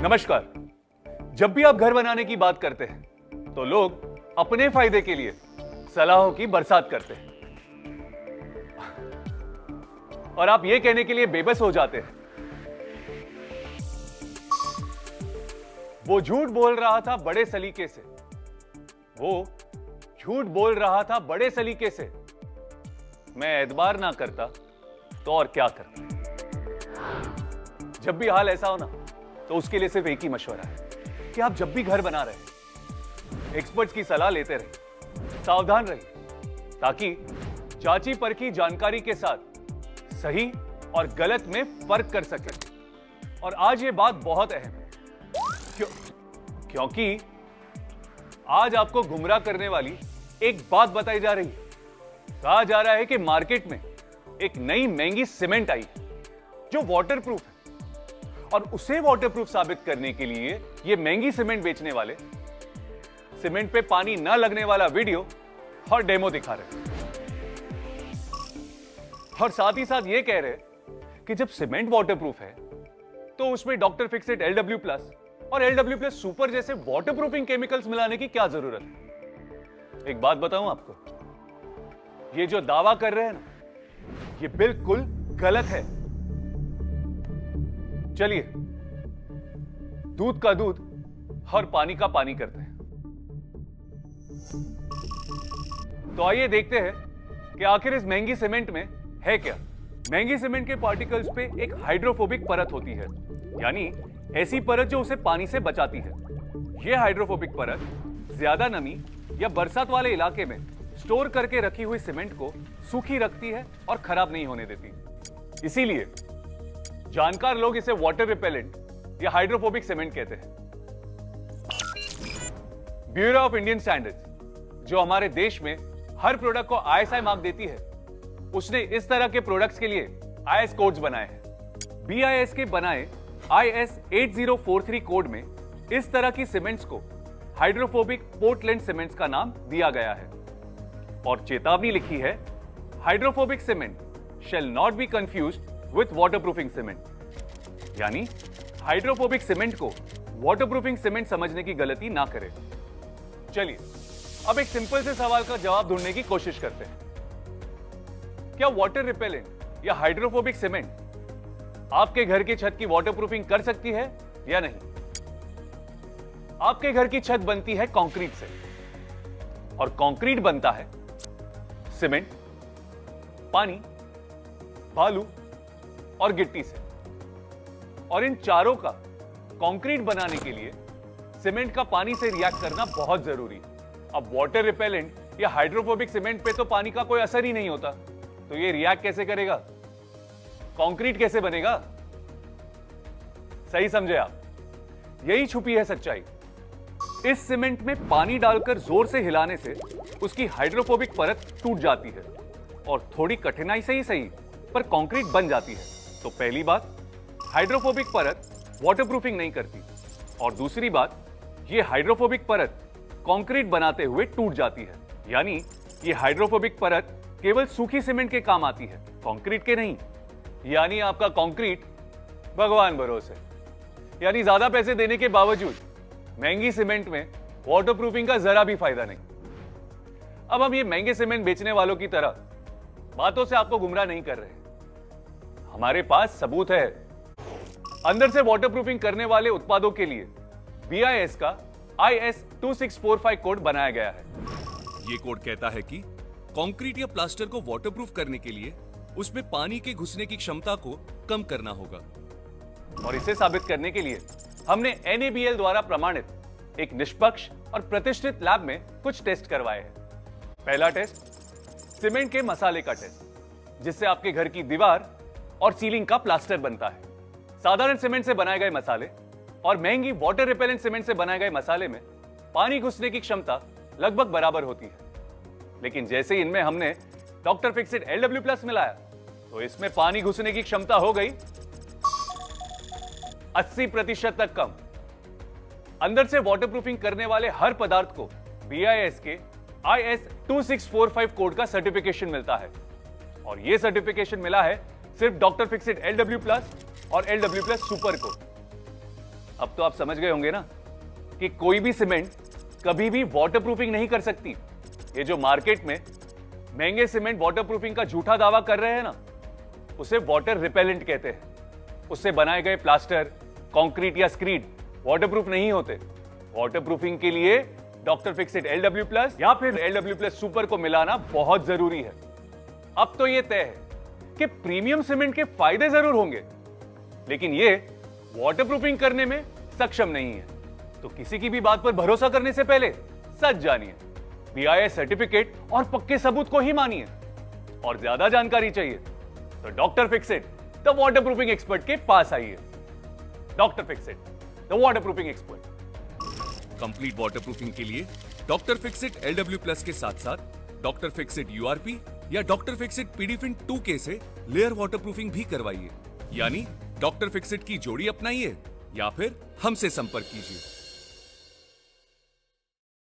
नमस्कार। जब भी आप घर बनाने की बात करते हैं तो लोग अपने फायदे के लिए सलाहों की बरसात करते हैं और आप ये कहने के लिए बेबस हो जाते हैं, वो झूठ बोल रहा था बड़े सलीके से, वो झूठ बोल रहा था बड़े सलीके से, मैं एतबार ना करता तो और क्या करता। जब भी हाल ऐसा हो ना तो उसके लिए सिर्फ एक ही मशवरा है कि आप जब भी घर बना रहे हैं एक्सपर्ट्स की सलाह लेते रहिए, सावधान रहिए, ताकि जांची परखी जानकारी के साथ सही और गलत में फर्क कर सकें। और आज ये बात बहुत अहम है क्योंकि आज आपको गुमराह करने वाली एक बात बताई जा रही है। कहा जा रहा है कि मार्केट में एक नई महंगी सीमेंट आई है जो वाटरप्रूफ है, और उसे वाटरप्रूफ साबित करने के लिए ये महंगी सीमेंट बेचने वाले सीमेंट पे पानी न लगने वाला वीडियो और डेमो दिखा रहे हैं। और साथ ही साथ ये कह रहे हैं कि जब सीमेंट वाटरप्रूफ है तो उसमें डॉक्टर फिक्सिट LW+ और LW+ सुपर जैसे वाटरप्रूफिंग केमिकल्स मिलाने की क्या जरूरत है। एक बात बताऊं आपको, ये जो दावा कर रहे हैं ना, ये बिल्कुल गलत है। चलिए दूध का दूध और पानी का पानी करते हैं। तो आइए देखते हैं कि आखिर इस महंगी सीमेंट में है क्या। महंगी सीमेंट के पार्टिकल्स पे एक हाइड्रोफोबिक परत होती है, यानी ऐसी परत जो उसे पानी से बचाती है। यह हाइड्रोफोबिक परत ज्यादा नमी या बरसात वाले इलाके में स्टोर करके रखी हुई सीमेंट को सूखी रखती है और खराब नहीं होने देती। इसीलिए जानकार लोग इसे वाटर रिपेलेंट या हाइड्रोफोबिक सीमेंट कहते हैं। ब्यूरो ऑफ इंडियन स्टैंडर्ड्स, जो हमारे देश में हर प्रोडक्ट को ISI मार्क देती है, उसने इस तरह के प्रोडक्ट्स के लिए IS कोड्स बनाए हैं। BIS के बनाए IS 8043 कोड में इस तरह की सीमेंट्स को हाइड्रोफोबिक पोर्टलैंड सीमेंट्स का नाम दिया गया है और चेतावनी लिखी है, hydrophobic cement shall not be confused with waterproofing cement, यानी हाइड्रोफोबिक सीमेंट को वाटरप्रूफिंग सीमेंट समझने की गलती ना करें। चलिए अब एक सिंपल से सवाल का जवाब ढूंढने की कोशिश करते हैं। क्या वाटर रिपेलेंट या हाइड्रोफोबिक सीमेंट आपके घर की छत की वाटरप्रूफिंग कर सकती है या नहीं? आपके घर की छत बनती है कंक्रीट से और कंक्रीट बनता है सीमेंट, पानी, बालू और गिट्टी से, और इन चारों का कंक्रीट बनाने के लिए सीमेंट का पानी से रिएक्ट करना बहुत जरूरी है। अब वाटर रिपेलेंट या हाइड्रोफोबिक सीमेंट पे तो पानी का कोई असर ही नहीं होता, तो ये रिएक्ट कैसे करेगा? कंक्रीट कैसे बनेगा? सही समझे आप, यही छुपी है सच्चाई। इस सीमेंट में पानी डालकर जोर से हिलाने से उसकी हाइड्रोफोबिक परत टूट जाती है और थोड़ी कठिनाई से ही सही पर कंक्रीट बन जाती है। तो पहली बात, हाइड्रोफोबिक परत वाटरप्रूफिंग नहीं करती, और दूसरी बात, ये हाइड्रोफोबिक परत कंक्रीट बनाते हुए टूट जाती है, यानी ये हाइड्रोफोबिक परत केवल सूखी सीमेंट के काम आती है, कंक्रीट के नहीं। यानी आपका कंक्रीट भगवान भरोसे, यानी ज्यादा पैसे देने के बावजूद महंगी सीमेंट में वाटरप्रूफिंग का जरा भी फायदा नहीं। अब हम ये महंगे सीमेंट बेचने वालों की तरह बातों से आपको गुमराह नहीं कर रहे, हमारे पास सबूत है। अंदर से वाटरप्रूफिंग करने वाले उत्पादों के लिए BIS का IS 2645 कोड बनाया गया है। ये कोड कहता है कि कंक्रीट या प्लास्टर को वाटरप्रूफ करने के लिए उसमें पानी के घुसने की क्षमता को कम करना होगा, और इसे साबित करने के लिए हमने NABL द्वारा प्रमाणित एक निष्पक्ष और प्रतिष्ठित लैब में कुछ टेस्ट करवाए हैं। पहला टेस्ट सीमेंट के मसाले का टेस्ट, जिससे आपके घर की दीवार और सीलिंग का प्लास्टर बनता है। साधारण सीमेंट से बनाए गए मसाले और महंगी वाटर रिपेलेंट सीमेंट से बनाए गए मसाले में पानी घुसने की क्षमता लगभग बराबर होती है, लेकिन जैसे ही इनमें हमने डॉक्टर फिक्सिट LW+ मिलाया तो इसमें पानी घुसने की क्षमता हो गई 80% तक कम। अंदर से वाटरप्रूफिंग करने वाले हर पदार्थ को BIS के IS 2645 कोड का सर्टिफिकेशन मिलता है, और यह सर्टिफिकेशन मिला है सिर्फ डॉक्टर फिक्सिट LW+ और LW+ सुपर को। अब तो आप समझ गए होंगे ना कि कोई भी सीमेंट कभी भी वाटरप्रूफिंग नहीं कर सकती। ये जो मार्केट में महंगे सीमेंट वाटरप्रूफिंग का झूठा दावा कर रहे हैं ना, उसे वाटर रिपेलेंट कहते हैं। उससे बनाए गए प्लास्टर, कंक्रीट या स्क्रीड वाटरप्रूफ नहीं होते। वाटरप्रूफिंग के लिए डॉक्टर फिक्सिट LW+ या फिर LW+ सुपर को मिलाना बहुत जरूरी है। अब तो यह तय है कि प्रीमियम सीमेंट के फायदे जरूर होंगे, लेकिन ये वाटरप्रूफिंग करने में सक्षम नहीं है। तो किसी की भी बात पर भरोसा करने से पहले सच जानिए, BIS सर्टिफिकेट और पक्के सबूत को ही मानिए। और ज्यादा जानकारी चाहिए तो doctor Fixit the waterproofing expert के पास आइए। Doctor Fixit the waterproofing expert. Complete waterproofing के लिए डॉक्टर फिक्सिट LW+ के साथ साथ डॉक्टर फिक्सिट URP या डॉक्टर फिक्सिट पीडीफिन 2K से लेयर वाटरप्रूफिंग भी करवाइए। यानी डॉक्टर फिक्सिट की जोड़ी अपनाइए या फिर हमसे संपर्क कीजिए।